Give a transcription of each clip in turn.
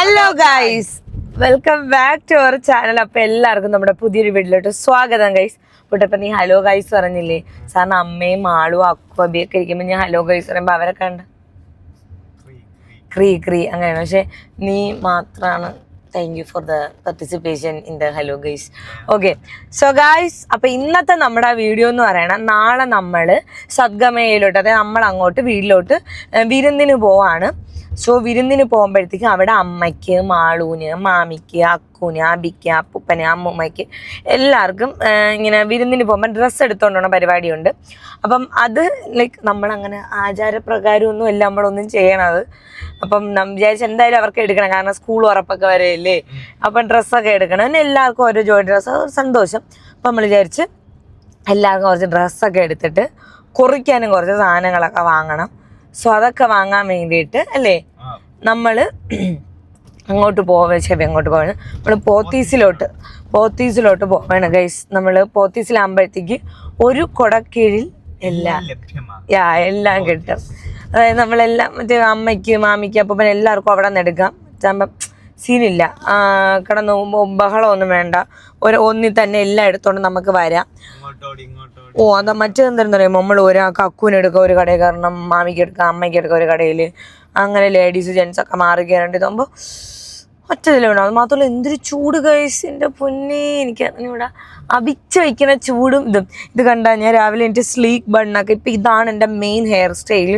Hello guys, welcome back to our channel. അപ്പോൾ എല്ലാവർക്കും നമ്മുടെ പുതിയൊരു വീട്ടിലോട്ട് സ്വാഗതം ഗൈസ്. കുട്ടപ്പം നീ ഹലോ ഗൈസ് പറഞ്ഞില്ലേ? സാറിന് അമ്മയും ആളും അക്കു അബിയൊക്കെ ഇരിക്കുമ്പോൾ ഞാൻ ഹലോ ഗൈസ് പറയുമ്പോൾ അവരൊക്കെ ഉണ്ട് ക്രീ ക്രീ അങ്ങനെയാണ്. പക്ഷെ നീ മാത്രമാണ്. Thank you for the participation in the hello guys. Okay, so guys, അപ്പോൾ ഇന്നത്തെ നമ്മുടെ വീഡിയോ എന്ന് പറയണം, നാളെ നമ്മൾ സദ്ഗമയയിലോട്ട്, അതായത് നമ്മൾ അങ്ങോട്ട് വീട്ടിലോട്ട് വിരുന്നിന് പോവാണ്. സോ വിരുന്നിന് പോകുമ്പോഴത്തേക്കും അവിടെ അമ്മയ്ക്ക്, മാളൂന്, മാമിക്ക്, അക്കുന്, അബിക്ക്, അപ്പൂപ്പന്, അമ്മൂമ്മയ്ക്ക് എല്ലാവർക്കും ഇങ്ങനെ വിരുന്നിന് പോകുമ്പോൾ ഡ്രസ്സ് എടുത്തുകൊണ്ടുള്ള പരിപാടിയുണ്ട്. അപ്പം അത് ലൈക്ക് നമ്മളങ്ങനെ ആചാരപ്രകാരമൊന്നും അല്ല നമ്മളൊന്നും ചെയ്യണത്. അപ്പം വിചാരിച്ച് എന്തായാലും അവർക്ക് എടുക്കണം, കാരണം സ്കൂൾ ഉറപ്പൊക്കെ വരെയല്ലേ. അപ്പം ഡ്രസ്സൊക്കെ എടുക്കണം, പിന്നെ എല്ലാവർക്കും ഓരോ ജോഡി ഡ്രസ്സ്, സന്തോഷം. അപ്പം നമ്മൾ വിചാരിച്ച് എല്ലാവർക്കും കുറച്ച് ഡ്രസ്സൊക്കെ എടുത്തിട്ട് കുറിക്കാനും കുറച്ച് സാധനങ്ങളൊക്കെ വാങ്ങണം. സോ അതൊക്കെ വാങ്ങാൻ വേണ്ടിയിട്ട് അല്ലേ നമ്മൾ അങ്ങോട്ട് പോകണം. നമ്മൾ പോത്തീസിലോട്ട് പോവാണ് ഗൈസ്. നമ്മൾ പോത്തീസിലാകുമ്പോഴത്തേക്ക് ഒരു കുടക്കീഴിൽ എല്ലാം കിട്ടും. അതായത് നമ്മളെല്ലാം മറ്റേ അമ്മയ്ക്ക്, മാമിക്ക്, അപ്പം എല്ലാവർക്കും അവിടെ നിന്ന് എടുക്കാം. ചാകുമ്പം സീനില്ല, കിടന്ന് ബഹളമൊന്നും വേണ്ട, ഒന്നിൽ തന്നെ എല്ലാം എടുത്തോണ്ട് നമുക്ക് വരാം. അതാ മറ്റേതെന്താണെന്ന് പറയുമ്പോൾ നമ്മൾ ഒരാൾക്ക് അക്കുവിനെടുക്കുക ഒരു കടയിൽ കയറണം, മാമിക്ക് എടുക്കുക, അമ്മയ്ക്ക് എടുക്കുക ഒരു കടയിൽ, അങ്ങനെ ലേഡീസ് ജെൻസ് ഒക്കെ മാറി കയറേണ്ടി ഇതാകുമ്പോൾ ഒറ്റതിലുണ്ടാവും. അത് മാത്രമല്ല എന്തൊരു ചൂട് ഗൈസ്, എൻ്റെ പൊന്നേ, എനിക്ക് ഇവിടെ അവിച്ച് വയ്ക്കുന്ന ചൂടും ഇതും. ഇത് കണ്ടാൽ ഞാൻ രാവിലെ എൻ്റെ സ്ലീക്ക് ബണ്ണൊക്കെ, ഇപ്പം ഇതാണ് എൻ്റെ മെയിൻ ഹെയർ സ്റ്റൈൽ,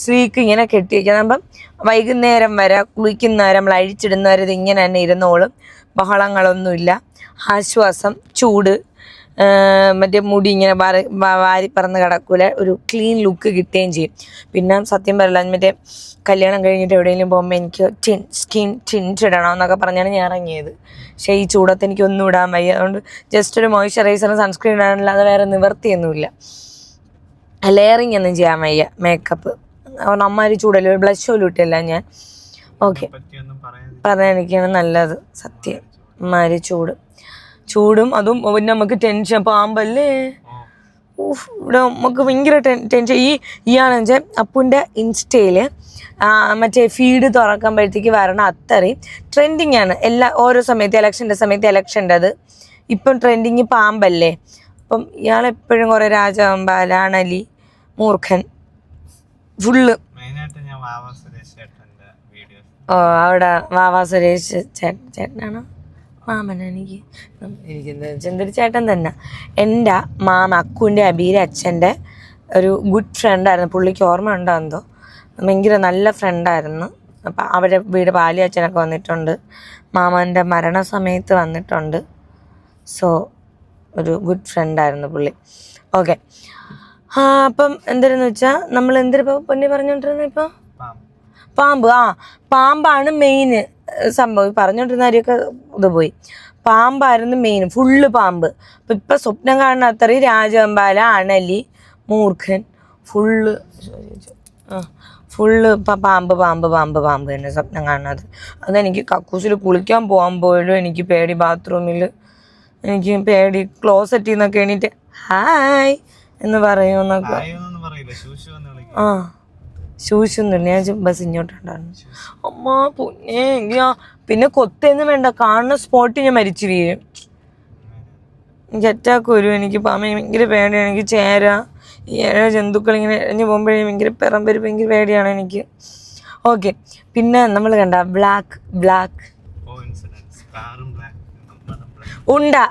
സ്ലീക്ക് ഇങ്ങനെ കെട്ടി വയ്ക്കുന്നത്. അപ്പം വൈകുന്നേരം വരെ കുളിക്കുന്നവരെ നമ്മൾ അഴിച്ചിടുന്നവരെ ഇത് ഇങ്ങനെ തന്നെ ഇരുന്നോളും, ബഹളങ്ങളൊന്നുമില്ല, ആശ്വാസം. ചൂട് മറ്റേ മുടി ഇങ്ങനെ വാരി പറന്ന് കിടക്കൂല, ഒരു ക്ലീൻ ലുക്ക് കിട്ടുകയും ചെയ്യും. പിന്നെ സത്യം പറയില്ല, മറ്റേ കല്യാണം കഴിഞ്ഞിട്ട് എവിടെയെങ്കിലും പോകുമ്പോൾ എനിക്ക് ടിൻറ്റ് ഇടണം എന്നൊക്കെ പറഞ്ഞാണ് ഞാൻ ഇറങ്ങിയത്. പക്ഷേ ഈ ചൂടത്ത് എനിക്കൊന്നും ഇടാൻ വയ്യ. അതുകൊണ്ട് ജസ്റ്റ് ഒരു മോയ്സ്ചറൈസറും സൺസ്ക്രീൻ ഇടാനല്ലാതെ വേറെ നിവർത്തിയൊന്നുമില്ല. ലെയറിങ് ഒന്നും ചെയ്യാൻ വയ്യ, മേക്കപ്പ്. അതുകൊണ്ട് അമ്മാരി ചൂടല്ലേ, ഒരു ബ്ലഷ് പോലും ഇട്ടില്ല ഞാൻ. ഓക്കെ, പറയാനിരിക്കുകയാണ് നല്ലത്. സത്യം, അമ്മാരി ചൂടും അതും പിന്നെ നമുക്ക് ടെൻഷൻ. പാമ്പല്ലേ, ഇവിടെ നമുക്ക് ഭയങ്കര ടെൻഷൻ. ഇയാണെന്ന് വെച്ചാൽ അപ്പൂൻ്റെ ഇൻസ്റ്റയിൽ മറ്റേ ഫീഡ് തുറക്കുമ്പോഴത്തേക്ക് വരണം, അത്രയും ട്രെൻഡിങ് ആണ്. ഓരോ സമയത്ത് ഇലക്ഷൻ്റെ അത് ഇപ്പം ട്രെൻഡിങ് പാമ്പല്ലേ. അപ്പം ഇയാളെപ്പോഴും കുറേ രാജവെമ്പാല, അണലി, മൂർഖൻ ഫുള്ള്. അവിടെ വാവാ സുരേഷ് ചേട്ടനാണോ മാമനാണ് എനിക്കെന്താ എന്തൊരു ചേട്ടൻ തന്നെ. എൻ്റെ മാമ അക്കുവിൻ്റെ അബീരെ അച്ഛൻ്റെ ഒരു ഗുഡ് ഫ്രണ്ടായിരുന്നു. പുള്ളിക്ക് ഓർമ്മ ഉണ്ടോ എന്തോ, ഭയങ്കര നല്ല ഫ്രണ്ടായിരുന്നു. അപ്പം അവരുടെ വീട് പാലി അച്ഛനൊക്കെ വന്നിട്ടുണ്ട്, മാമൻ്റെ മരണസമയത്ത് വന്നിട്ടുണ്ട്. സോ ഒരു ഗുഡ് ഫ്രണ്ടായിരുന്നു പുള്ളി. ഓക്കെ, അപ്പം എന്തായിരുന്നു വെച്ചാൽ നമ്മൾ എന്തിനിപ്പോൾ പൊന്നി പറഞ്ഞുകൊണ്ടിരുന്നത്? ഇപ്പോൾ പാമ്പാണ് മെയിൻ സംഭവം. പറഞ്ഞുകൊണ്ടിരുന്ന കാര്യമൊക്കെ ഇത് പോയി. പാമ്പായിരുന്നു മെയിൻ, ഫുള്ള് പാമ്പ്. അപ്പം ഇപ്പം സ്വപ്നം കാണുന്ന അത്രയും രാജവെമ്പാല, അണലി, മൂർഖൻ, ഫുള്ള് പാമ്പ് തന്നെ സ്വപ്നം കാണുന്നത്. അതെനിക്ക് കക്കൂസിൽ കുളിക്കാൻ പോകാൻ പോലും എനിക്ക് പേടി. ബാത്റൂമിൽ എനിക്ക് പേടി. ക്ലോസറ്റിൽ നിന്നൊക്കെ എണീറ്റ് ഹായ് എന്ന് പറയുമെന്നൊക്കെ. ശൂശൊന്നുമില്ല, ഞാൻ ബസ് ഇങ്ങോട്ടുണ്ടായിരുന്നു. അമ്മ പൊന്നേ, പിന്നെ കൊത്തൊന്നും വേണ്ട, കാണുന്ന സ്പോട്ടിൽ ഞാൻ മരിച്ചു വീഴും. എനിക്ക് അറ്റാക്ക് വരും. എനിക്ക് ഭയങ്കര പേടിയാണ്. എനിക്ക് ചേര, ഈ ജന്തുക്കൾ ഇങ്ങനെ എഴഞ്ഞു പോകുമ്പോഴേ ഭയങ്കര വരും, ഭയങ്കര പേടിയാണ് എനിക്ക്. ഓക്കെ, പിന്നെ നമ്മൾ കണ്ട ബ്ലാക്ക് ഉണ്ടാ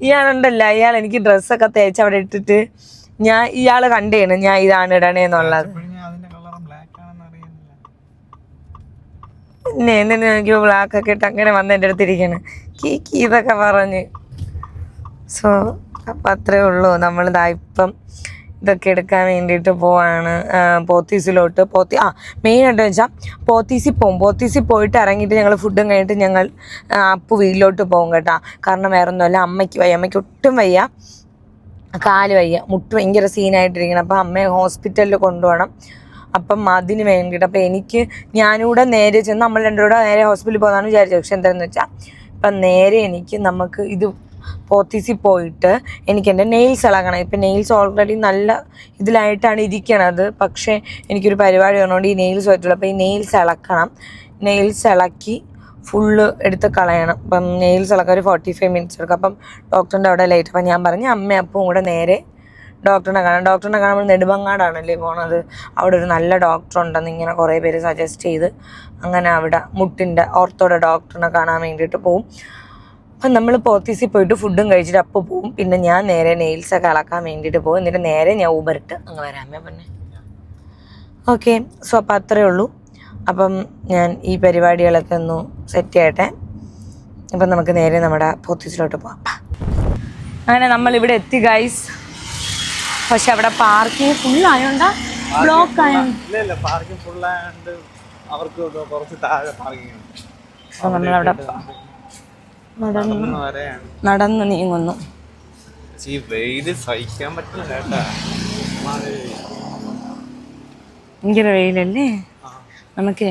ഇയാളുണ്ടല്ല, ഇയാൾ എനിക്ക് ഡ്രസ്സൊക്കെ തേച്ച് അവിടെ ഇട്ടിട്ട് ഇയാൾ കണ്ടേണ് ഞാൻ ഇതാണ് ഇടണേന്നുള്ളത്. പിന്നെ എന്തിനാ എനിക്ക് ബ്ലാക്കൊക്കെ ഇട്ട് അങ്ങനെ വന്ന് എൻ്റെ അടുത്തിരിക്കണം ഇതൊക്കെ പറഞ്ഞ്. സോ അപ്പം അത്രേ ഉള്ളൂ. നമ്മളിതായിപ്പം ഇതൊക്കെ എടുക്കാൻ വേണ്ടിയിട്ട് പോവാണ് പോത്തീസിലോട്ട്. മെയിനായിട്ട് വെച്ചാൽ പോത്തീസിൽ പോയിട്ട് ഇറങ്ങിയിട്ട് ഞങ്ങൾ ഫുഡും കഴിഞ്ഞിട്ട് ഞങ്ങൾ അപ്പു വീട്ടിലോട്ട് പോകും കേട്ടോ. കാരണം വേറെ ഒന്നുമല്ല, അമ്മയ്ക്ക് ഒട്ടും വയ്യ, കാല് വയ്യ, മുട്ട് ഭയങ്കര സീനായിട്ടിരിക്കണം. അപ്പം അമ്മയെ ഹോസ്പിറ്റലിൽ കൊണ്ടുപോകണം. അപ്പം അതിന് വേണ്ടിയിട്ട് അപ്പം ഞാനിവിടെ നേരെ ചെന്ന് നമ്മൾ രണ്ടുകൂടെ നേരെ ഹോസ്പിറ്റലിൽ പോകുന്നതാണ് വിചാരിച്ചത്. പക്ഷെ എന്താണെന്ന് വെച്ചാൽ ഇപ്പം നേരെ നമുക്ക് ഇത് പോത്തീസിൽ പോയിട്ട് എനിക്ക് എൻ്റെ നെയിൽസ് ഇളകണം. ഇപ്പം നെയിൽസ് ഓൾറെഡി നല്ല ഇതിലായിട്ടാണ് ഇരിക്കണത്. പക്ഷേ എനിക്കൊരു പരിപാടി വന്നുകൊണ്ട് ഈ നെയിൽസ് പറ്റുള്ളൂ. അപ്പോൾ ഈ നെയിൽസ് ഇളക്കണം. നെയിൽസ് ഇളക്കി ഫുള്ള് എടുത്ത് കളയണം. അപ്പം നെയിൽസ് ഇളക്കാൻ ഒരു 45 മിനിറ്റ്സ് എടുക്കും. അപ്പം ഡോക്ടറിൻ്റെ അവിടെ ലേറ്റ്. അപ്പം ഞാൻ പറഞ്ഞു അമ്മയും അപ്പവും കൂടെ നേരെ ഡോക്ടറിനെ കാണാം. ഡോക്ടറിനെ കാണുമ്പോൾ നെടുമങ്ങാടാണല്ലേ പോണത്. അവിടെ ഒരു നല്ല ഡോക്ടറുണ്ടെന്ന് ഇങ്ങനെ കുറേ പേര് സജസ്റ്റ് ചെയ്ത് അങ്ങനെ അവിടെ മുട്ടിൻ്റെ ഓർത്തോടെ ഡോക്ടറിനെ കാണാൻ വേണ്ടിയിട്ട് പോവും. അപ്പം നമ്മൾ പോത്തീസിൽ പോയിട്ട് ഫുഡും കഴിച്ചിട്ട് അപ്പോൾ പോവും. പിന്നെ ഞാൻ നേരെ നെയിൽസൊക്കെ ഇളക്കാൻ വേണ്ടിയിട്ട് പോകും. എന്നിട്ട് നേരെ ഞാൻ ഊബറിട്ട് അങ്ങ് വരാമേ പിന്നെ. ഓക്കെ, സോ അപ്പം അത്രയേ ഉള്ളൂ. അപ്പം ഞാൻ ഈ പരിപാടികളൊക്കെ ഒന്ന് സെറ്റ് ചെയ്യട്ടെ. അപ്പം നമുക്ക് നേരെ നമ്മുടെ പോത്തീസിലോട്ട് പോകാം. അങ്ങനെ നമ്മളിവിടെ എത്തി ഗൈസ്. പക്ഷെ അവിടെ പാർക്കിംഗ് ഫുള്ളായോണ്ടാ ബ്ലോക്ക് ആയോണ്ട് നമ്മളവിടെ നടന്ന് നീങ്ങുന്നു. ഭയങ്കര വെയിലല്ലേ. നമുക്കേ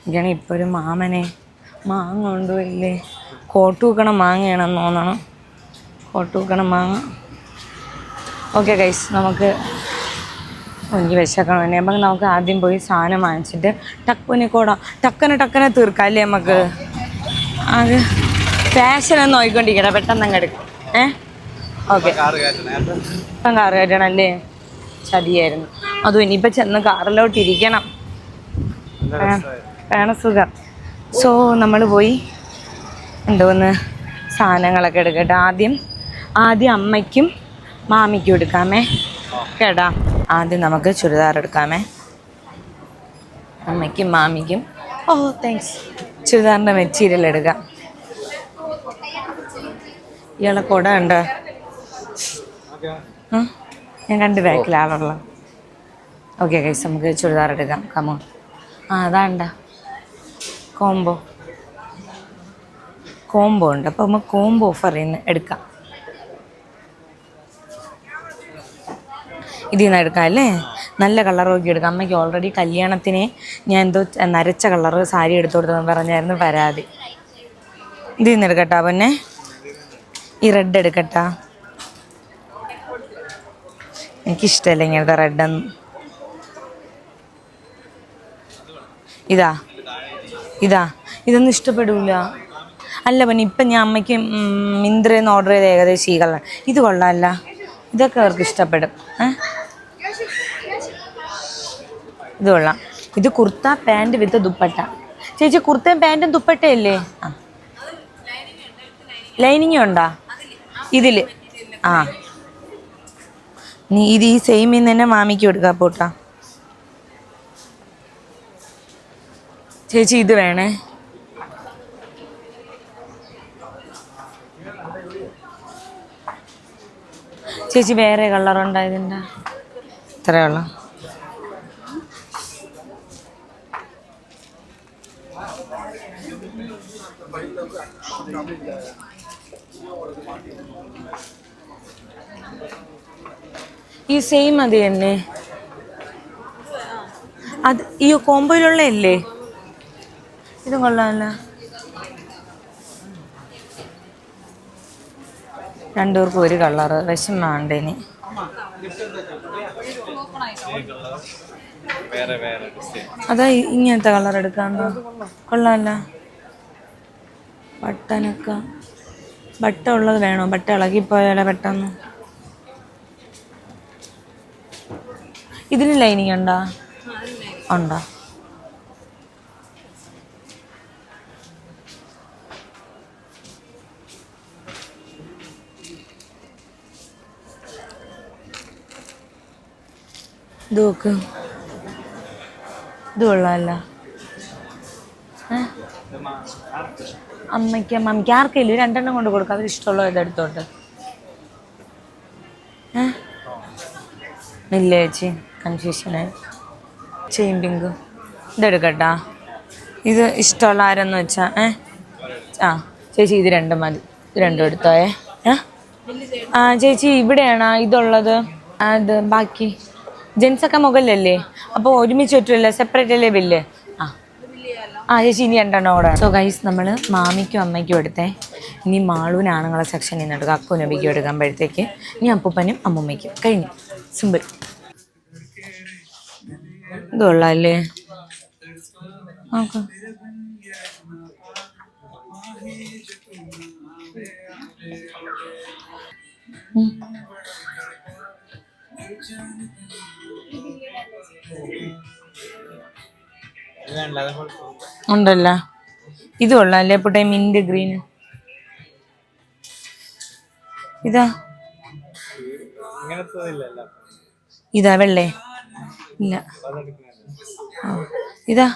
എനിക്കാണ് ഇപ്പോൾ ഒരു മാമനെ മാങ്ങ കൊണ്ടുപോയില്ലേ. കോട്ടൂക്കണം മാങ്ങയാണെന്ന് തോന്നണം. കോട്ടൂക്കണം മാങ്ങ. ഓക്കെ ഗൈസ്, നമുക്ക് എനിക്ക് വിശക്കണം തന്നെ. അപ്പം നമുക്ക് ആദ്യം പോയി സാധനം വാങ്ങിച്ചിട്ട് ടക്കനെ തീർക്കാം നമുക്ക്. അത് ഫാഷനൊന്നും നോക്കിക്കൊണ്ടിരിക്കട്ടെ, പെട്ടെന്ന് അങ്ങ് എടുക്കും. ഓക്കെ, ഇപ്പം കാറ് കയറ്റണല്ലേ. ചതിയായിരുന്നു. അതും ഇനിയിപ്പോൾ ചെന്ന് കാറിലോട്ടിരിക്കണം. വേണം സുഖം. സോ നമ്മൾ പോയി എന്തോന്ന് സാധനങ്ങളൊക്കെ എടുക്കട്ടെ. ആദ്യം അമ്മയ്ക്കും മാമിക്കും എടുക്കാമേ കേട്ടാ. ആദ്യം നമുക്ക് ചുരിദാർ എടുക്കാമേ, അമ്മയ്ക്കും മാമിക്കും. ഓ താങ്ക്സ്. ചുരിദാറിൻ്റെ മെറ്റീരിയൽ എടുക്കാം. ഇയാളെ കുട ഉണ്ട്. ഞാൻ 2 ബാക്കിലാണുള്ളത്. ഓക്കെ ഗൈസ്, നമുക്ക് ചുരിദാർ എടുക്കാം. കമോൺ. അതാണ്ട കോംബോ ഉണ്ട്. അപ്പോൾ നമുക്ക് കോംബോ ഓഫറിൽ നിന്ന് എടുക്കാം. ഇതിൽ നിന്ന് എടുക്കാം അല്ലേ. നല്ല കളർ നോക്കി എടുക്കാം. അമ്മയ്ക്ക് ഓൾറെഡി കല്യാണത്തിന് ഞാൻ എന്തോ നരച്ച കളറ് സാരി എടുത്തു കൊടുത്തെന്ന് പറഞ്ഞായിരുന്നു പരാതി. ഇതിൽ നിന്ന് എടുക്കട്ടാ പിന്നെ. ഈ റെഡ് എടുക്കട്ടാ. എനിക്കിഷ്ടമല്ല ഇങ്ങനത്തെ റെഡൊന്നും. ഇതൊന്നും ഇഷ്ടപ്പെടില്ല. അല്ല പിന്നെ ഇപ്പം ഞാൻ അമ്മയ്ക്ക് മിന്ത്രയിൽ നിന്ന് ഓർഡർ ചെയ്ത് ഏകദേശം ഈ കളർ. ഇത് കൊള്ളാമല്ല, ഇതൊക്കെ അവർക്ക് ഇഷ്ടപ്പെടും. ഇത് കൊള്ളാം. ഇത് കുർത്ത പാൻറ് വിത്ത് ദുപ്പട്ട. ചേച്ചി കുർത്തയും പാൻറ്റും ദുപ്പട്ടയല്ലേ? ലൈനിങ്ങും ഉണ്ടോ ഇതിൽ? നീ ഇത് ഈ സെയിമിൽ നിന്ന് തന്നെ മാമിക്ക് കൊടുക്കാം പോട്ടാ. ചേച്ചി ഇത് വേണേ. ചേച്ചി വേറെ കളറുണ്ടോ ഇതിൻ്റെ? ഇത്രയുള്ള ഈ സെയിം മതി തന്നെ. അത് ഈ കോമ്പോയിലുള്ള അല്ലേ? ഇത് കൊള്ളാമല്ല. 2 പേർക്കും ഒരു കളറ്. വിഷമാണ്ടേനി. അതാ ഇങ്ങനത്തെ കളർ എടുക്കാണ്ടോ? കൊള്ളാമല്ല. ബട്ടനൊക്കെ ബട്ട ഉള്ളത് വേണോ? ബട്ട ഇളകിപ്പോയാലോ പെട്ടെന്ന്. ഇതിന് ലൈനിങ് ഉണ്ടോ? ഉണ്ടോ? ഇത് നോക്ക്, ഇത് കൊള്ളാമല്ല. അമ്മയ്ക്ക് മമ്മിക്ക് ആർക്കില്ല 2 കൊണ്ട് കൊടുക്കാം. അവർ ഇഷ്ടമുള്ള ഇതെടുത്തോട്ട്. ഇല്ല ചേച്ചി, കൺഫ്യൂഷനായി. Chain pink ഇതെടുക്കട്ടാ. ഇത് ഇഷ്ടമുള്ള ആരെന്ന് വെച്ചാൽ ചേച്ചി ഇത് 2 മതി. ഇത് 2 എടുത്തോയേ. ചേച്ചി ഇവിടെയാണോ ഇതുള്ളത്? അത് ബാക്കി ജെൻസൊക്കെ മുകളിലല്ലേ, അപ്പോൾ ഒരുമിച്ച് പറ്റില്ല, സെപ്പറേറ്റ് അല്ലേ ബില്ല്? ചേച്ചി ഇനി 2 കൂടെ. സോ ഗൈസ്, നമ്മൾ മാമിക്കും അമ്മയ്ക്കും എടുത്തേ. ഇനി മാളൂന് ആണുങ്ങളെ സെക്ഷനിൽ നിന്ന് എടുക്കാം. അക്കു നബിക്കും എടുക്കുമ്പോഴത്തേക്ക് ഇനി അപ്പൂപ്പനും അമ്മൂമ്മയ്ക്കും കഴിഞ്ഞു. സിമ്പിൾ. ഇത് കൊള്ളാമല്ലേ? നോക്ക്. ഉണ്ടല്ലോ ഇത് കൊള്ളാല്ലേ പുട്ടെ മിന്റ് ഗ്രീൻ. ഇതാ ഇതാ വെള്ളേ ഇല്ല. ഇതാ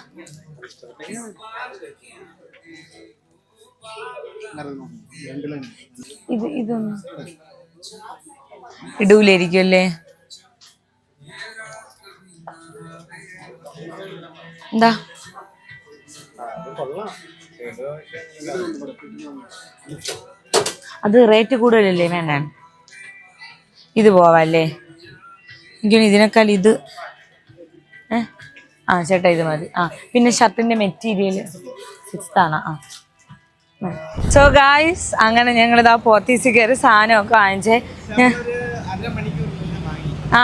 ഇതൊന്നും ഇടൂലായിരിക്കും അല്ലേ? എന്താ അത് റേറ്റ് കൂടുതലല്ലേ? വേണ്ട ഇത് പോവാല്ലേ? എനിക്ക് ഇതിനേക്കാൾ ഇത് ചേട്ടാ ഇത് മതി. പിന്നെ ഷർട്ടിന്റെ മെറ്റീരിയൽ 6th ആണ്. സോ ഗായ്സ് അങ്ങനെ ഞങ്ങളിതാ പോത്തീസ് കയറി സാധനമൊക്കെ വാങ്ങിച്ചേ.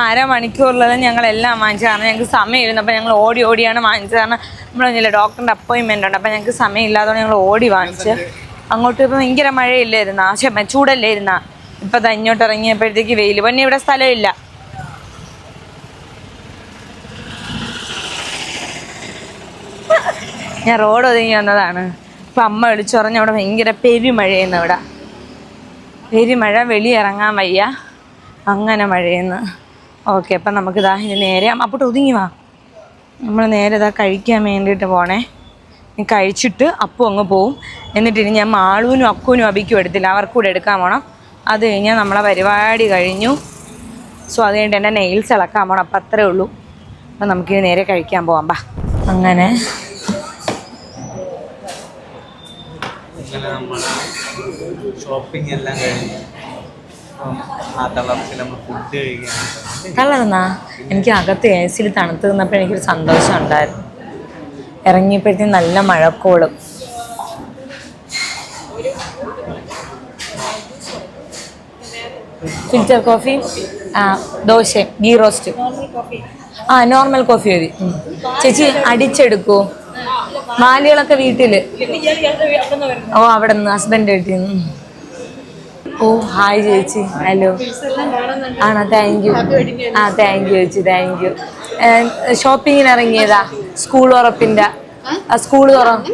അരമണിക്കൂറിലെല്ലാം ഞങ്ങളെല്ലാം വാങ്ങിച്ചു. കാരണം ഞങ്ങൾക്ക് സമയമിരുന്നു. അപ്പം ഞങ്ങൾ ഓടിയാണ് വാങ്ങിച്ചത്. കാരണം നമ്മൾ പറഞ്ഞില്ല ഡോക്ടറിൻ്റെ അപ്പോയിൻമെൻ്റ് ഉണ്ട്. അപ്പം ഞങ്ങൾക്ക് സമയമില്ലാത്തതുകൊണ്ട് ഞങ്ങൾ ഓടി വാങ്ങിച്ച്. അങ്ങോട്ട് ഇപ്പം ഭയങ്കര മഴയില്ലായിരുന്ന, ചൂടല്ലായിരുന്ന. ഇപ്പം ഇങ്ങോട്ട് ഇറങ്ങിയപ്പോഴത്തേക്ക് വെയിൽ. പിന്നെ ഇവിടെ സ്ഥലമില്ല. ഞാൻ റോഡ് ഒതുങ്ങി വന്നതാണ്. ഇപ്പം അമ്മ വിളിച്ചു പറഞ്ഞ് അവിടെ ഭയങ്കര പെരുമഴയെന്ന്. ഇവിടെ പെരുമഴ, വെളിയിറങ്ങാൻ വയ്യ, അങ്ങനെ മഴയെന്ന്. ഓക്കെ, അപ്പം നമുക്കിതാ ഇനി നേരെ അപ്പോട്ട് ഒതുങ്ങി വാ. നമ്മൾ നേരെ ഇതാ കഴിക്കാൻ വേണ്ടിയിട്ട് പോണേ. കഴിച്ചിട്ട് അപ്പു അങ്ങ് പോവും. എന്നിട്ടിനി ഞാൻ മാളൂനും അക്കുവിനും അബിക്കും എടുത്തില്ല, അവർക്കും കൂടെ എടുക്കാൻ പോകണം. അത് കഴിഞ്ഞാൽ നമ്മളെ പരിപാടി കഴിഞ്ഞു. സോ അത് കഴിഞ്ഞിട്ട് എൻ്റെ നെയിൽസ് ഇളക്കാൻ പോകണം. അപ്പം അത്രേ ഉള്ളൂ. അപ്പം നമുക്കിനി നേരെ കഴിക്കാൻ പോകാം. ബാ. അങ്ങനെ ഷോപ്പിംഗ് എല്ലാം കഴിഞ്ഞു. തളർന്നാ? എനിക്ക് അകത്ത് AC തണുത്ത് നിന്നപ്പോൾ എനിക്കൊരു സന്തോഷം ഉണ്ടായിരുന്നു. ഇറങ്ങിയപ്പോഴത്തേക്കും നല്ല മഴക്കോളും. Filter coffee, dosa, ghee roast. Normal coffee മതി. ചേച്ചി അടിച്ചെടുക്കൂ. മാലികളൊക്കെ വീട്ടിൽ. അവിടെ നിന്ന് ഹസ്ബൻഡ് വീട്ടിൽ നിന്ന്. ഹായ് ചേച്ചി. ഹലോ. ആണോ? Thank you. താങ്ക് യു ചേച്ചി, താങ്ക് യു. ഷോപ്പിങ്ങിന് ഇറങ്ങിയതാ സ്കൂൾ തുറപ്പിൻ്റെ. School okay.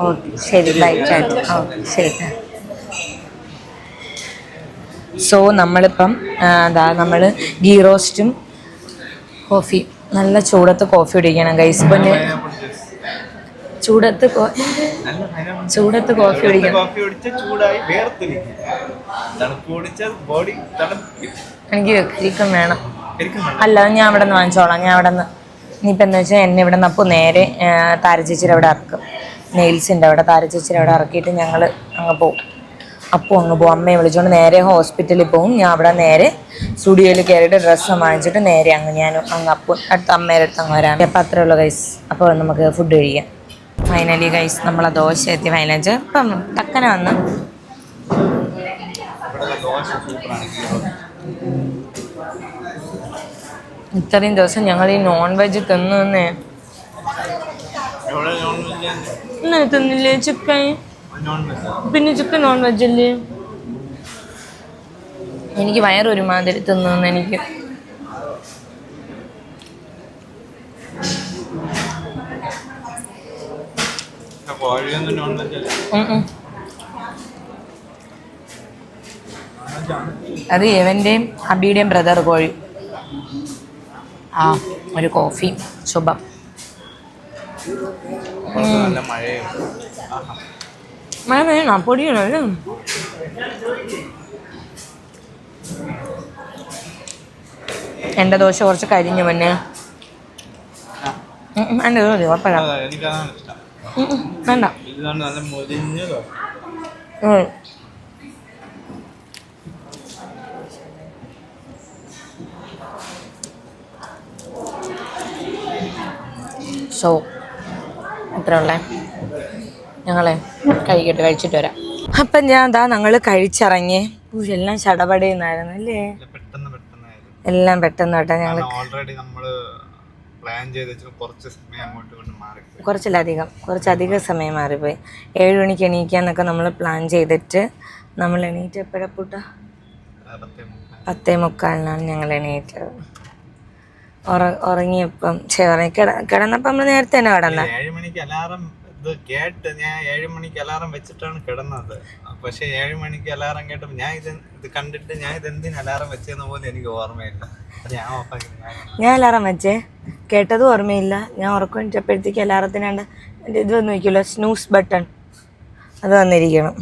ഓക്കെ ശരി, ബൈ. ശരി. സോ നമ്മളിപ്പം നമ്മൾ ഗീ റോസ്റ്റും കോഫി, നല്ല ചൂടത്ത് കോഫി കുടിക്കണം ഗൈസ്. പിന്നെ ചൂടത്ത് കോഫി കുടിക്കണം. എനിക്ക് കരിക്കും വേണം. അല്ല, ഞാൻ അവിടെ നിന്ന് വാങ്ങിച്ചോളാം. ഞാൻ അവിടെ നിന്ന് ഇനിയിപ്പോൾ എന്താ വെച്ചാൽ എന്നെ ഇവിടെ നിന്ന് അപ്പോൾ നേരെ താരച്ചേച്ചിയുടെ അവിടെ ഇറക്കും. നെയിൽസിൻ്റെ അവിടെ താരച്ചേച്ചിയുടെ അവിടെ ഇറക്കിയിട്ട് ഞങ്ങൾ അങ്ങ് പോവും. അപ്പോൾ അങ്ങ് പോകും. അമ്മയെ വിളിച്ചുകൊണ്ട് നേരെ ഹോസ്പിറ്റലിൽ പോകും. ഞാൻ അവിടെ നേരെ സ്റ്റുഡിയോയിൽ കയറിയിട്ട് ഡ്രസ്സ് വാങ്ങിച്ചിട്ട് നേരെ ഞാൻ അപ്പോൾ അടുത്ത അമ്മയുടെ അടുത്ത് അങ്ങ് വരാം. അപ്പം അത്രേ ഉള്ളൂ ഗൈസ്. അപ്പോൾ നമുക്ക് ഫുഡ് കഴിക്കാം. ഫൈനലി ഗൈസ് നമ്മളെ ദോശ എത്തി. ഫൈനലിച്ച് ഇപ്പം ടക്കനെ വന്ന്. ഇത്രയും ദിവസം ഞങ്ങൾ ഈ നോൺ വെജ് തിന്നേ. ഇന്നലെ തിന്നില്ലേ ചിക്കൻ? പിന്നെ ചിക്കൻ നോൺ വെജ് അല്ലേ? എനിക്ക് വയറൊരുമാതിരി തിന്നു. എനിക്ക് അത് ഇവൻ്റെയും അബിയുടെയും ബ്രദർ കോഴി. ഒരു കോഫി ശുഭം. മഴ വേണോ? പൊടിയണോ? അല്ലേ എൻ്റെ ദോശ കുറച്ച് കരിഞ്ഞു. പിന്നെ എൻ്റെ കുഴപ്പമില്ല, വേണ്ട. സോ അത്ര ഉള്ളേ. ഞങ്ങളെ കഴിച്ചിട്ട് വരാം. അപ്പം ഞാൻ ഞങ്ങൾ കഴിച്ചിറങ്ങി. എല്ലാം ചടപടയുന്നായിരുന്നു അല്ലേ? എല്ലാം പെട്ടെന്ന് കേട്ടോ. ഞങ്ങൾ ഓൾറെഡി നമ്മള് പ്ലാൻ ചെയ്ത് വെച്ചാൽ കുറച്ച് സമയം അങ്ങോട്ട് കൊണ്ട് മാറി, കുറച്ചധികം സമയം മാറിപ്പോയി. 7 മണിക്ക് എണീക്കാന്നൊക്കെ നമ്മൾ പ്ലാൻ ചെയ്തിട്ട് നമ്മൾ എണീറ്റ് എപ്പോഴാ 10:45 ഞങ്ങൾ എണീറ്റത്. ഉറങ്ങിയപ്പം കിടന്നപ്പം നമ്മൾ നേരത്തെ തന്നെ കിടന്ന 7 മണിക്ക് അലാറം ഇത് കേട്ട് ഞാൻ 7 മണിക്ക് അലാറം വെച്ചിട്ടാണ് കിടന്നത്. പക്ഷെ 7 മണിക്ക് അലാറം കേട്ടപ്പോൾ ഞാൻ ഇത് കണ്ടിട്ട് ഞാൻ ഇതെന്തിന് അലാറം വെച്ചെന്ന് പോലും എനിക്ക് ഓർമ്മയില്ല. ഞാൻ ഓഫാക്കി. ഞാൻ അലാറം വെച്ചേ, കേട്ടതും ഓർമ്മയില്ല. ഞാൻ ഉറക്കം എണീറ്റപ്പോഴത്തേക്ക് അലാറത്തിനാണ്ട് ഇത് വന്ന് വയ്ക്കുമല്ലോ, സ്നൂസ് ബട്ടൺ, അത് വന്നിരിക്കണം.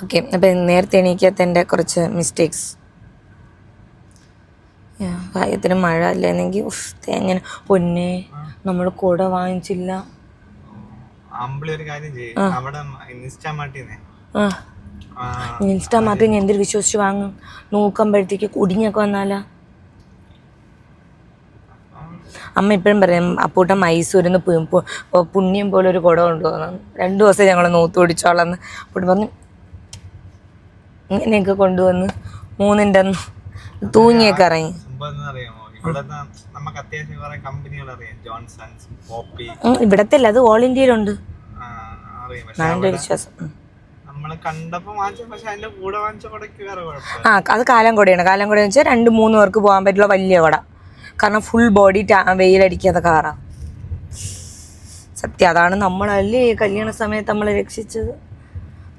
ഓക്കെ, അപ്പം നേരത്തെ എണീക്കാത്തതിൻ്റെ കുറച്ച് മിസ്റ്റേക്സ്. ഭാഗ്യത്തിന് മഴ അല്ലെന്നെങ്കിൽ തേങ്ങനെ പൊന്നെ നമ്മൾ കുട വാങ്ങിച്ചില്ല. ഒരു കാര്യം ചെയ്യും, അവിടെ ഇൻസ്റ്റാമാർട്ടിൽ എന്തൊരു വിശ്വസിച്ച് വാങ്ങും. നോക്കുമ്പോഴത്തേക്ക് കുടുങ്ങിയൊക്കെ വന്നാലാ. അമ്മ ഇപ്പോഴും പറയും അപ്പൂട്ടൻ മൈസൂരിൽ നിന്ന് പുണ്യം പോലെ ഒരു കുട കൊണ്ടുപോകുന്നു. 2 ദിവസം ഞങ്ങൾ നോത്ത് പിടിച്ചോളന്ന് അപ്പൂട്ടൻ പറഞ്ഞു. ഇങ്ങനെയൊക്കെ കൊണ്ടുവന്ന് 3ൻ്റെ അന്ന് തൂങ്ങിയൊക്കെ ഇറങ്ങി. ഇവിടത്തെ അല്ല, അത് ഓൾ ഇന്ത്യയിലുണ്ട്. എൻ്റെ വിശ്വാസം. അത് കാലം കൊടയാണ്. കാലം കൊടയെന്ന് വെച്ചാൽ 2-3 പേർക്ക് പോകാൻ പറ്റുള്ള വലിയ കുട. കാരണം ഫുൾ ബോഡി വെയിലടിക്കാത്ത കാറാണ്. സത്യം, അതാണ് നമ്മളല്ലേ കല്യാണ സമയത്ത് നമ്മളെ രക്ഷിച്ചത്.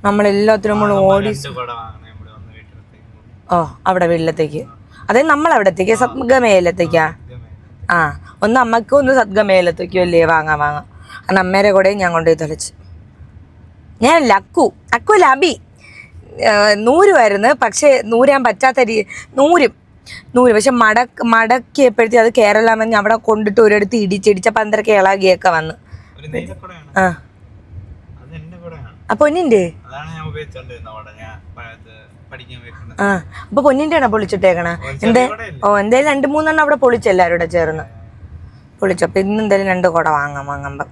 നമ്മളെല്ലാത്തിനും നമ്മൾ ഓടി. അവിടെ വീട്ടിലത്തേക്ക്, അതായത് നമ്മളവിടത്തേക്ക് സദ്ഗമേലത്തേക്കാ. ഒന്ന് അമ്മയ്ക്കും ഒന്ന് സദ്ഗമേലത്തേക്കും അല്ലേ വാങ്ങാം. കാരണം അമ്മേരെ കൂടെ ഞാൻ കൊണ്ടുപോയി തൊലച്ച്. ഞാനല്ല, അക്കുവല്ല, അബി. 100 പക്ഷേ 100 പറ്റാത്ത നൂര് പക്ഷെ മടക്കിയപ്പോഴത്തേ അത് കേരള മഞ്ഞ് അവിടെ കൊണ്ടിട്ട് ഒരിടത്ത് ഇടിച്ച 12 ഇളകിയൊക്കെ വന്ന്. അപ്പൊ പൊന്നിന്റെ അപ്പൊ പൊന്നിന്റെ ആണോ പൊളിച്ചിട്ടേക്കണ? എന്തായാലും 2-3 അവിടെ പൊളിച്ചു, എല്ലാവരും കൂടെ ചേർന്ന് പൊളിച്ചു. അപ്പൊ ഇന്ന് എന്തായാലും 2 കുട വാങ്ങുമ്പം.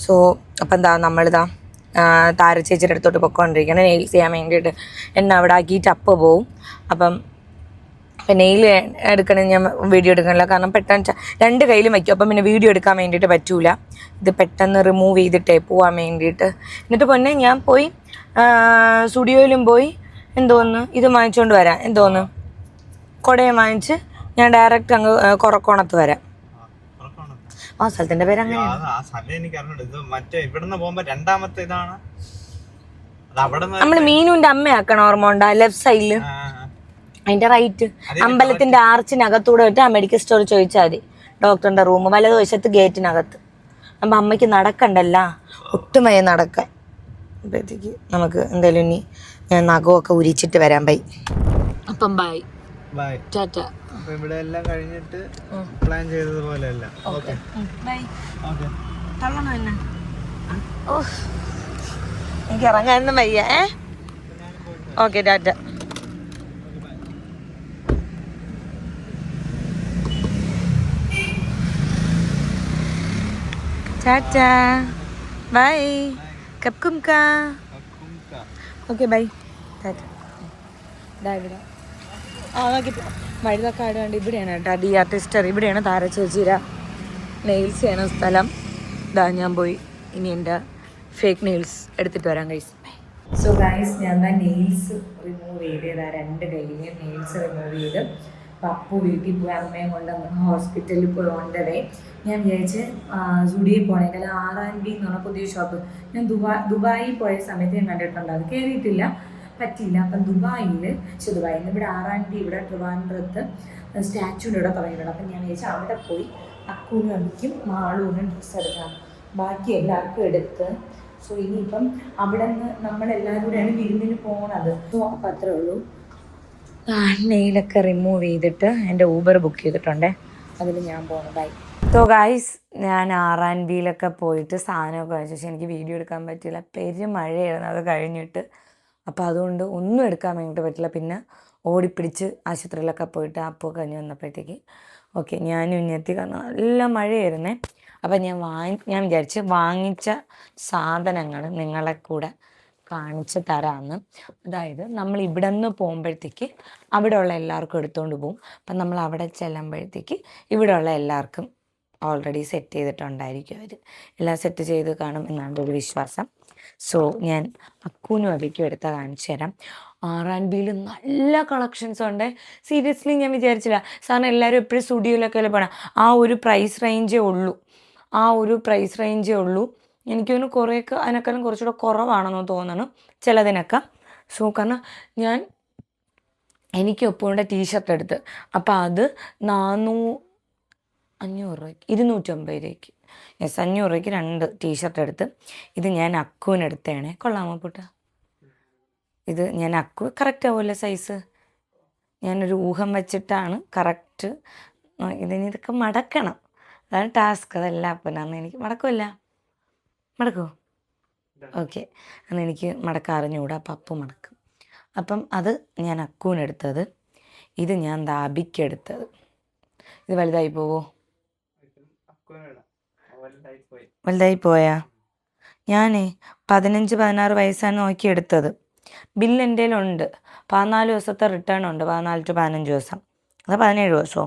സോ അപ്പം എന്താ നമ്മളിതാ താരച്ചേച്ചിയുടെ അടുത്തോട്ട് പൊയ്ക്കൊണ്ടിരിക്കണം നെയിൽസ് ചെയ്യാൻ വേണ്ടിയിട്ട്. എന്നെ അവിടെ ആക്കിയിട്ട് അപ്പോൾ പോവും. അപ്പം നെയിൽ എടുക്കണമെങ്കിൽ ഞാൻ വീഡിയോ എടുക്കണില്ല, കാരണം പെട്ടെന്ന് 2 കയ്യിലും വയ്ക്കും. അപ്പം പിന്നെ വീഡിയോ എടുക്കാൻ വേണ്ടിയിട്ട് പറ്റൂല. ഇത് പെട്ടെന്ന് റിമൂവ് ചെയ്തിട്ടേ പോവാൻ വേണ്ടിയിട്ട്. എന്നിട്ട് പൊന്നെ ഞാൻ പോയി സ്റ്റുഡിയോയിലും പോയി എന്തോന്ന് ഇത് വാങ്ങിച്ചുകൊണ്ട് വരാം. എന്തോന്ന് കുടയും വാങ്ങിച്ച് ഞാൻ ഡയറക്റ്റ് അങ്ങ് കൊറക്കോണത്ത് വരാം. ആ സ്ഥലത്തിന്റെ പേര് അങ്ങനെയാണ്. നമ്മള് മീനുവിന്റെ അമ്മയാക്കണം, ഓർമ്മ ഉണ്ടാ? ലെഫ്റ്റ് സൈഡില് അതിന്റെ റൈറ്റ് അമ്പലത്തിന്റെ ആർച്ചിനകത്തൂടെ വിട്ട് ആ മെഡിക്കൽ സ്റ്റോർ ചോദിച്ചാൽ മതി. ഡോക്ടറിന്റെ റൂം വലതുവശത്ത് ഗേറ്റിനകത്ത്. അപ്പം അമ്മയ്ക്ക് നടക്കണ്ടല്ല, ഒട്ടും വയ്യ നടക്കാൻ. അപ്പോഴത്തേക്ക് നമുക്ക് എന്തായാലും ഇനി ഞാൻ നഖമൊക്കെ ഉരിച്ചിട്ട് വരാം. ബൈ. അപ്പം ബൈ ടാറ്റ. ഇവിടെ എല്ലാം കഴിഞ്ഞിട്ട് പ്ലാൻ ചെയ്തതുപോലെ അല്ല. എനിക്ക് ഇറങ്ങാനൊന്നും വയ്യ. Okay, tata. Tata, bye. കപ്കും കാ. Okay, bye, tata. ഇവിടെ നോക്കിപ്പോ മഴുതക്കാട് കണ്ട് ഇവിടെയാണ് കേട്ടോ ഡി ആർട്ടിസ്റ്റർ. ഇവിടെയാണ് താരച്ചേച്ചിര നെയിൽസ് ചെയ്യണ സ്ഥലം. ഇതാ ഞാൻ പോയി ഇനി എൻ്റെ ഫേക്ക് നെയിൽസ് എടുത്തിട്ട് വരാം ഗൈസ്. സോ ഗൈസ്, ഞാൻ നെയിൽസ് റിമൂവ് ചെയ്തതാ. 2 കയ്യിലും നെയിൽസ് റിമൂവ് ചെയ്ത് പപ്പു വീട്ടിൽ പോയി അമ്മയെ കൊണ്ട് ഹോസ്പിറ്റലിൽ പോയി ഓൺ ദ വേ. ഞാൻ വിചാരിച്ച് സുഡിയിൽ പോകണമെങ്കിൽ R&B എന്ന് പറഞ്ഞ പുതിയ ഷോപ്പ്. ഞാൻ ദുബായിൽ പോയ സമയത്ത് ഞാൻ കണ്ടിട്ടുണ്ട്, അത് കയറിയിട്ടില്ല, പറ്റിയില്ല. അപ്പം ദുബായിൽ നിന്ന് ഇവിടെ R&B ഇവിടെ ട്രിവാൻഡ്രത്ത് സ്റ്റാച്യൂൻ്റെ ഇവിടെ തുടങ്ങിയിട്ടുണ്ട്. അപ്പം ഞാൻ വിചാരിച്ചാൽ അവിടെ പോയി അക്കൂനും അമ്മയ്ക്കും മാളൂനും ഡ്രസ്സ് എടുക്കാം, ബാക്കി എല്ലാവർക്കും എടുത്ത്. സോ ഇനിയിപ്പം അവിടെ നിന്ന് നമ്മളെല്ലാവരും കൂടെയാണ് വിരുന്നിന് പോകണത്. സോ അപ്പം അത്രേ ഉള്ളൂ. നെയിലൊക്കെ റിമൂവ് ചെയ്തിട്ട് എൻ്റെ ഊബർ ബുക്ക് ചെയ്തിട്ടുണ്ടേ, അതിൽ ഞാൻ പോകണം. ബൈ. സോ ഗൈസ്, ഞാൻ R&Bയിലൊക്കെ പോയിട്ട് സാധനമൊക്കെ വാങ്ങിച്ചു. പക്ഷേ എനിക്ക് വീഡിയോ എടുക്കാൻ പറ്റില്ല, പെരുമഴയായിരുന്നു അത് കഴിഞ്ഞിട്ട്. അപ്പോൾ അതുകൊണ്ട് ഒന്നും എടുക്കാൻ വേണ്ടിയിട്ട് പറ്റില്ല. പിന്നെ ഓടിപ്പിടിച്ച് ആശുപത്രിയിലൊക്കെ പോയിട്ട് അപ്പോൾ കഴിഞ്ഞ് വന്നപ്പോഴത്തേക്ക് ഓക്കെ ഞാനും ഇങ്ങെത്തി, കാരണം നല്ല മഴയായിരുന്നേ. അപ്പം ഞാൻ വിചാരിച്ച് വാങ്ങിച്ച സാധനങ്ങൾ നിങ്ങളെ കൂടെ കാണിച്ചു തരാമെന്ന്. അതായത് നമ്മൾ ഇവിടെ നിന്ന് പോകുമ്പോഴത്തേക്ക് അവിടെയുള്ള എല്ലാവർക്കും എടുത്തുകൊണ്ട് പോകും. അപ്പം നമ്മൾ അവിടെ ചെല്ലുമ്പോഴത്തേക്ക് ഇവിടെയുള്ള എല്ലാവർക്കും ഓൾറെഡി സെറ്റ് ചെയ്തിട്ടുണ്ടായിരിക്കും. അവർ എല്ലാം സെറ്റ് ചെയ്ത് കാണും എന്നാണ് ഒരു വിശ്വാസം. സോ ഞാൻ അക്കൂനും അബിക്കും എടുത്ത കാണിച്ചു തരാം. R&Bയിൽ നല്ല കളക്ഷൻസ് ഉണ്ട്. സീരിയസ്ലി ഞാൻ വിചാരിച്ചില്ല. സാറിന് എല്ലാവരും എപ്പോഴും സ്റ്റുഡിയോയിലൊക്കെ അല്ലേ പോകണം. ആ ഒരു പ്രൈസ് റേഞ്ചേ ഉള്ളൂ. എനിക്ക് തോന്നുന്നു കുറേയൊക്കെ അതിനേക്കാളും കുറച്ചുകൂടെ കുറവാണെന്ന് തോന്നുന്നു ചിലതിനൊക്കെ. സോ കാരണം എനിക്ക് ഒപ്പുകൊണ്ട് ടീഷർട്ട് എടുത്ത്, അപ്പോൾ അത് 500 രൂപയ്ക്ക് 250 രൂപയ്ക്ക് 500 രൂപയ്ക്ക് 2 ടീഷർട്ട് എടുത്ത്. ഇത് ഞാൻ അക്കുവിനെടുത്തതാണ്. കൊള്ളാമോ പുട്ട? ഇത് ഞാൻ കറക്റ്റ് ആവുമല്ലോ സൈസ്? ഞാനൊരു ഊഹം വെച്ചിട്ടാണ് കറക്റ്റ്. ഇതൊക്കെ മടക്കണം, അതാണ് ടാസ്ക്. അതല്ല അപ്പനാന്ന് എനിക്ക് മടക്കുമോ? ഓക്കെ, അന്ന് എനിക്ക് മടക്കാൻ അറിഞ്ഞുകൂടാ, അപ്പം അപ്പു മടക്കും. അപ്പം അത് ഞാൻ അക്കുവിനെടുത്തത്. ഇത് ഞാൻ ദാബിക്കെടുത്തത്. ഇത് വലുതായി പോവോ? വലുതായി പോയാ? ഞാൻ 15-16 വയസ്സാണ് നോക്കി എടുത്തത്. ബില്ല് എൻ്റെ കയ്യിലുണ്ട്. 14 ദിവസത്തെ റിട്ടേൺ ഉണ്ട്. 14 to 15 ദിവസം, അത് 17 ദിവസമോ?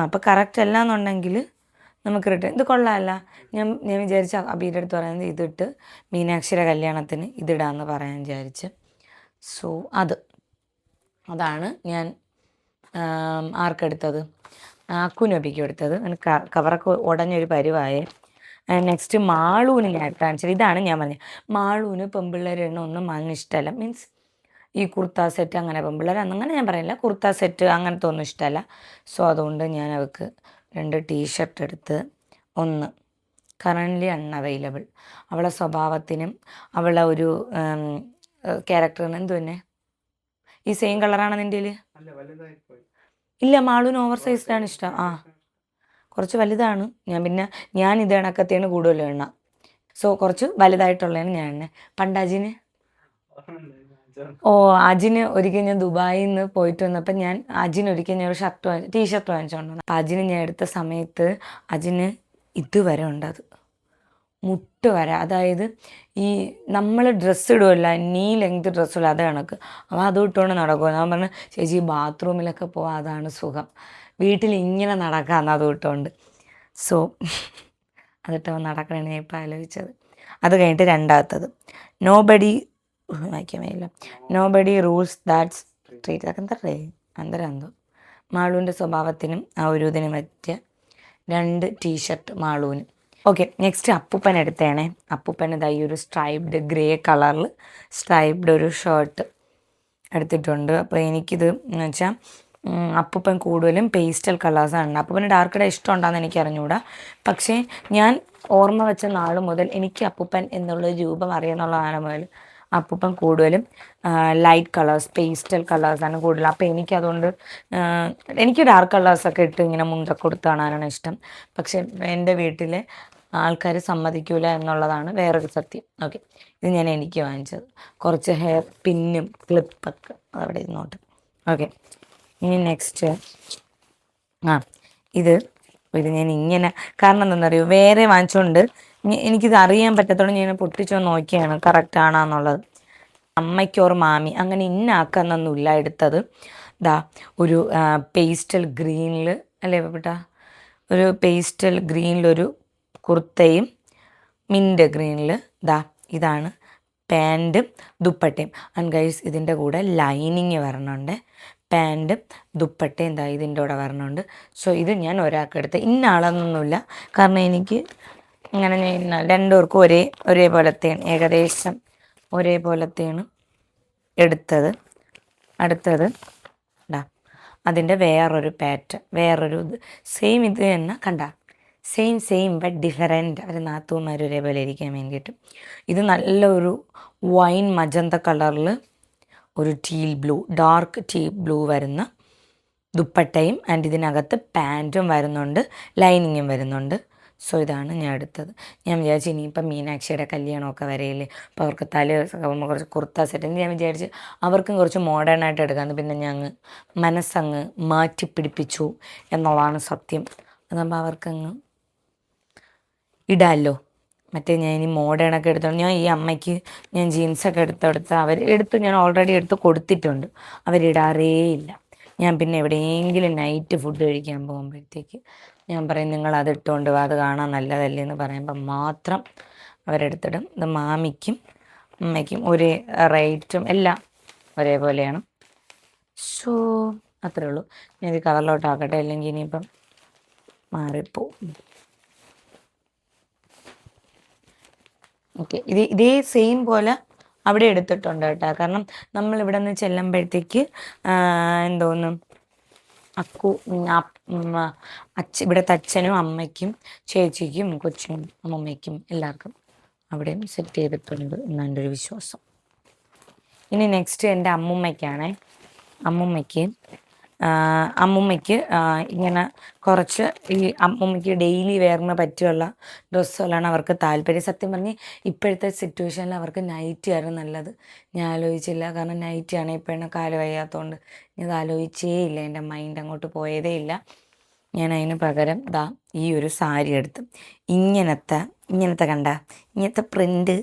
അപ്പോൾ കറക്റ്റ് അല്ല എന്നുണ്ടെങ്കിൽ നമുക്ക് റിട്ടേൺ. ഇത് കൊള്ളാമല്ല. ഞാൻ വിചാരിച്ച അബീൻ്റെ അടുത്ത് പറയുന്നത് ഇതിട്ട് മീനാക്ഷിയുടെ കല്യാണത്തിന് ഇതിടാമെന്ന് പറയാൻ വിചാരിച്ച്. സോ അതാണ് ഞാൻ ആർക്കെടുത്തത്? അക്കുനബിക്കും എടുത്തത്. കവറൊക്കെ ഉടഞ്ഞൊരു പരിവായേ. നെക്സ്റ്റ് മാളൂന് ഞാൻ കാണിച്ചത്. ഇതാണ് ഞാൻ പറഞ്ഞത്. മാളൂന് പെൺപിള്ളേർ ഒന്നും വാങ്ങാൻ ഇഷ്ടമല്ല. മീൻസ് ഈ കുർത്ത സെറ്റ് അങ്ങനെ പെൺപിള്ളേർ അങ്ങനെ ഞാൻ പറയില്ല, കുർത്ത സെറ്റ് അങ്ങനത്തെ ഒന്നും ഇഷ്ടമല്ല. സോ അതുകൊണ്ട് ഞാൻ അവൾക്ക് 2 ടീഷർട്ട് എടുത്ത്. ഒന്ന് കറൻ്റ്ലി അൺഅവൈലബിൾ. അവളെ സ്വഭാവത്തിനും അവളെ ഒരു ക്യാരക്ടറിനും തന്നെ ഈ സെയിം കളറാണ് നിൻ്റെ? ഇല്ല, മാളൂന് ഓവർ സൈസ്ഡാണ് ഇഷ്ടം. കുറച്ച് വലുതാണ്. ഞാൻ ഇത് കണക്കത്തെയാണ് കൂടുതലും എണ്ണ. സോ കുറച്ച് വലുതായിട്ടുള്ളതാണ് ഞാൻ എണ്ണ. പണ്ട് അജിന് ഒരിക്കൽ ഞാൻ ദുബായിൽ നിന്ന് പോയിട്ട് വന്നപ്പോൾ അജിന് ഒരിക്കൽ ഞാൻ ഒരു ടീഷർട്ട് വാങ്ങിച്ചോണ്ട് വന്നു. അപ്പം അജിന് ഞാൻ എടുത്ത സമയത്ത് അജിന് ഇതുവരെ ഉണ്ട്, അത് മുട്ട് വരെ. അതായത് ഈ നമ്മൾ ഡ്രസ്സ് ഇടുമല്ല, നീ ലെങ്ത് ഡ്രസ്സുള്ള അത് കണക്ക്. അപ്പോൾ അത് ഇട്ടുകൊണ്ട് നടക്കുമോ? ഞാൻ പറഞ്ഞു, ചേച്ചി ബാത്റൂമിലൊക്കെ പോവാം, അതാണ് സുഖം. വീട്ടിൽ ഇങ്ങനെ നടക്കാമെന്ന് അത് ഇട്ടുകൊണ്ട്. സോ അതിട്ട് നടക്കണേ ഇപ്പം ആലോചിച്ചത്. അത് കഴിഞ്ഞിട്ട് രണ്ടാമത്തത് നോബഡി റൂൾസ് ദാറ്റ്സ് ട്രീറ്റ്. അതെന്തറേ എന്തോ മാളൂൻ്റെ സ്വഭാവത്തിനും ആ ഒരു ഇതിനും പറ്റിയ 2 ടീഷർട്ട് മാളൂന്. ഓക്കെ, നെക്സ്റ്റ് അപ്പൂപ്പൻ എടുത്തേണേ. അപ്പൂപ്പൻ ഇതായി ഒരു സ്ട്രൈപ്ഡ് ഗ്രേ കളറിൽ സ്ട്രൈപ്ഡ് ഒരു ഷർട്ട് എടുത്തിട്ടുണ്ട്. അപ്പോൾ എനിക്കിത് എന്ന് വെച്ചാൽ അപ്പൂപ്പൻ കൂടുതലും പേസ്റ്റൽ കളേഴ്സാണ്. അപ്പൂപ്പന് ഡാർക്ക് ഇഷ്ടമുണ്ടാകുന്ന എനിക്ക് അറിഞ്ഞുകൂടാ. പക്ഷേ ഞാൻ ഓർമ്മ വെച്ച നാൾ മുതൽ എനിക്ക് അപ്പൂപ്പൻ എന്നുള്ള രൂപം അറിയാന്നുള്ള കാലം മുതൽ അപ്പൂപ്പൻ കൂടുതലും ലൈറ്റ് കളേഴ്സ്, പേസ്റ്റൽ കളേഴ്സാണ് കൂടുതൽ. അപ്പോൾ എനിക്കതുകൊണ്ട് എനിക്ക് ഡാർക്ക് കളേഴ്സൊക്കെ ഇട്ട് ഇങ്ങനെ മുണ്ടൊക്കെ കൊടുത്ത് കാണാനാണ് ഇഷ്ടം. പക്ഷെ എൻ്റെ വീട്ടിലെ ആൾക്കാർ സമ്മതിക്കൂല എന്നുള്ളതാണ് വേറൊരു സത്യം. ഓക്കെ, ഇത് എനിക്ക് വാങ്ങിച്ചത്. കുറച്ച് ഹെയർ പിന്നും ക്ലിപ്പൊക്കെ അതവിടെ ഇരുന്നോട്ട്. ഓക്കെ, ഇനി നെക്സ്റ്റ് ഇത് ഞാൻ ഇങ്ങനെ, കാരണം എന്താണെന്നറിയോ, വേറെ വാങ്ങിച്ചുകൊണ്ട് എനിക്കിത് അറിയാൻ പറ്റത്തോളം ഞാൻ പൊട്ടിച്ചോ നോക്കിയാണ് കറക്റ്റ് ആണെന്നുള്ളത്. അമ്മയ്ക്കോർ മാമി അങ്ങനെ ഇന്നാക്കുന്നൊന്നുമില്ല. എടുത്തത് ഒരു പേസ്റ്റൽ ഗ്രീനിൽ അല്ലേ പേട്ടാ, ഒരു പേസ്റ്റൽ ഗ്രീനിലൊരു കുർത്തയും മിൻറ്റ് ഗ്രീനിൽ ഇതാണ് പാൻറ്റും ദുപ്പട്ടയും. ആൻഡ് ഗൈസ് ഇതിൻ്റെ കൂടെ ലൈനിങ് വരണുണ്ട്. പാൻറ്റും ദുപ്പട്ടയും ഇതിൻ്റെ കൂടെ വരണുണ്ട്. സോ ഇത് ഞാൻ ഒരാൾക്കെടുത്ത് ഇന്ന ആളെന്നൊന്നുമില്ല, കാരണം എനിക്ക് ഇങ്ങനെ രണ്ടുപേർക്കും ഒരേപോലത്തെയാണ്, ഏകദേശം ഒരേപോലത്തെയാണ് എടുത്തത്. അടുത്തത് അതിൻ്റെ വേറൊരു പാറ്റേൺ, വേറൊരു ഇത് സെയിം ഇത് തന്നെ കണ്ട, സെയിം ബട്ട് ഡിഫറെൻറ്റ്. അവർ നാത്തൂമാർ ഒരേപോലെ ഇരിക്കാൻ വേണ്ടിയിട്ട്. ഇത് നല്ലൊരു വൈൻ മജന്ത കളറിൽ ഒരു ഡാർക്ക് ടീൽ ബ്ലൂ വരുന്ന ദുപ്പട്ടയും ആൻഡ് ഇതിനകത്ത് പാൻറ്റും വരുന്നുണ്ട്, ലൈനിങ്ങും വരുന്നുണ്ട്. സോ ഇതാണ് ഞാൻ എടുത്തത്. ഞാൻ വിചാരിച്ചു ഇനിയിപ്പം മീനാക്ഷിയുടെ കല്യാണമൊക്കെ വരെയില്ലേ, അപ്പോൾ അവർക്ക് കുറച്ച് കുർത്ത സെറ്റ് ഞാൻ വിചാരിച്ച് അവർക്കും കുറച്ച് മോഡേണായിട്ട് എടുക്കാമെന്ന്. പിന്നെ ഞങ്ങൾ മനസ്സങ്ങ് മാറ്റിപ്പിടിപ്പിച്ചു എന്നുള്ളതാണ് സത്യം. അതാകുമ്പോൾ അവർക്കങ്ങ് ഇടാമല്ലോ. മറ്റേ ഞാൻ ഇനി മോഡേണൊക്കെ എടുത്തോണ്ട് ഞാൻ ഈ അമ്മയ്ക്ക് ഞാൻ ജീൻസൊക്കെ ഞാൻ ഓൾറെഡി എടുത്ത് കൊടുത്തിട്ടുണ്ട്. അവരിടാറേ ഇല്ല. ഞാൻ പിന്നെ എവിടെയെങ്കിലും നൈറ്റ് ഫുഡ് കഴിക്കാൻ പോകുമ്പോഴത്തേക്ക് ഞാൻ പറയും നിങ്ങൾ അത് ഇട്ടുകൊണ്ട് വാ, അത് കാണാൻ നല്ലതല്ലേ എന്ന് പറയുമ്പോൾ മാത്രം അവരെടുത്തിടും. ഇത് മാമിക്കും അമ്മയ്ക്കും ഒരേ റേറ്റും എല്ലാം ഒരേപോലെയാണ്. സോ അത്രേ ഉള്ളൂ. ഞാൻ ഇത് കവറിലോട്ടാക്കട്ടെ, അല്ലെങ്കിൽ ഇനിയിപ്പം മാറിപ്പോവും. ഓക്കെ, ഇതേ സെയിം പോലെ അവിടെ എടുത്തിട്ടുണ്ട് കേട്ടോ. കാരണം നമ്മൾ ഇവിടെ നിന്ന് ചെല്ലുമ്പോഴത്തേക്ക് എന്തോന്നും അക്കു ഇവിടുത്തെ അച്ഛനും അമ്മയ്ക്കും ചേച്ചിക്കും കൊച്ചിനും അമ്മമ്മയ്ക്കും എല്ലാവർക്കും അവിടെയും സെറ്റ് ചെയ്തിട്ടുണ്ട് എന്നാണ് എൻ്റെ ഒരു വിശ്വാസം. ഇനി നെക്സ്റ്റ് എൻ്റെ അമ്മുമ്മയ്ക്കാണേ. അമ്മുമ്മയ്ക്ക് ഇങ്ങനെ കുറച്ച് ഈ അമ്മുമ്മയ്ക്ക് ഡെയിലി വെയറിന് പറ്റിയുള്ള ഡ്രസ്സുകളാണ് അവർക്ക് താല്പര്യം. സത്യം പറഞ്ഞ് ഇപ്പോഴത്തെ സിറ്റുവേഷനിൽ അവർക്ക് നൈറ്റി ആയിരുന്നു നല്ലത്. ഞാൻ ആലോചിച്ചില്ല. കാരണം നൈറ്റിയാണ് ഇപ്പോഴാണ് കാല് വയ്യാത്തതുകൊണ്ട് ഇത് ആലോചിച്ചേ ഇല്ല. എൻ്റെ മൈൻഡ് അങ്ങോട്ട് പോയതേ ഇല്ല. ഞാൻ അതിന് പകരം ഈ ഒരു സാരി എടുത്ത് ഇങ്ങനത്തെ കണ്ട ഇങ്ങനത്തെ പ്രിൻ്റ്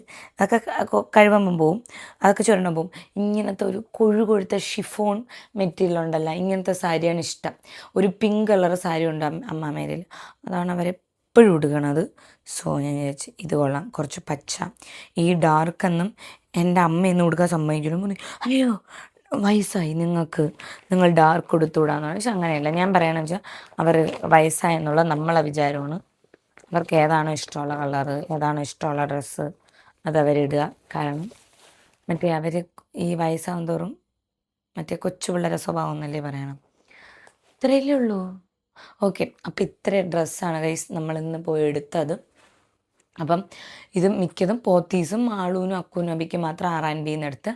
അതൊക്കെ കഴിവുമ്പം പോവും, അതൊക്കെ ചുരുണ്ടും പോവും. ഇങ്ങനത്തെ ഒരു കൊഴുകൊഴുത്ത ഷിഫോൺ മെറ്റീരിയൽ ഉണ്ടല്ലോ, ഇങ്ങനത്തെ സാരിയാണ് ഇഷ്ടം. ഒരു പിങ്ക് കളർ സാരി ഉണ്ട് അമ്മാമേരിൽ, അതാണ് അവരെപ്പോഴും ഉടുക്കണത്. സോ ഞാൻ വിചാരിച്ചു ഇത് കൊള്ളാം, കുറച്ച് പച്ച. ഈ ഡാർക്കൊന്നും എൻ്റെ അമ്മയൊന്നും ഉടുക്കാൻ സമ്മതിക്കില്ല. അയ്യോ വയസ്സായി നിങ്ങൾ ഡാർക്ക് കൊടുത്തുകൂടാന്ന്. പക്ഷെ അങ്ങനെയല്ല. ഞാൻ പറയണമെന്ന് വെച്ചാൽ അവർ വയസ്സായെന്നുള്ള നമ്മളെ വിചാരമാണ്. അവർക്ക് ഏതാണോ ഇഷ്ടമുള്ള കളറ്, ഏതാണോ ഇഷ്ടമുള്ള ഡ്രസ്സ് അതവരിടുക. കാരണം മറ്റേ അവർ ഈ വയസ്സാകും തോറും മറ്റേ കൊച്ചു പിള്ളേരെ സ്വഭാവം എന്നല്ലേ പറയണം. ഇത്രയല്ലേ ഉള്ളൂ. ഓക്കെ, അപ്പം ഇത്രയും ഡ്രസ്സാണ് ഗൈസ് നമ്മളിന്ന് പോയി എടുത്തത്. അപ്പം ഇത് മിക്കതും പോത്തീസും ആളൂനും അക്കൂനും അബിക്ക് മാത്രം R&B എടുത്ത്.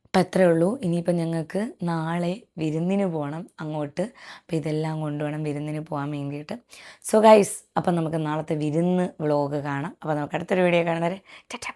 അപ്പം അത്രയേ ഉള്ളൂ. ഇനിയിപ്പം ഞങ്ങൾക്ക് നാളെ വിരുന്നിന് പോകണം അങ്ങോട്ട്. അപ്പം ഇതെല്ലാം കൊണ്ടുപോകണം വിരുന്നിന് പോകാൻ വേണ്ടിയിട്ട്. സോ ഗൈസ്, അപ്പം നമുക്ക് നാളത്തെ വിരുന്ന് വ്ളോഗ് കാണാം. അപ്പം നമുക്ക് അടുത്തൊരു വീഡിയോ കാണുന്നവരെ ടാറ്റാ.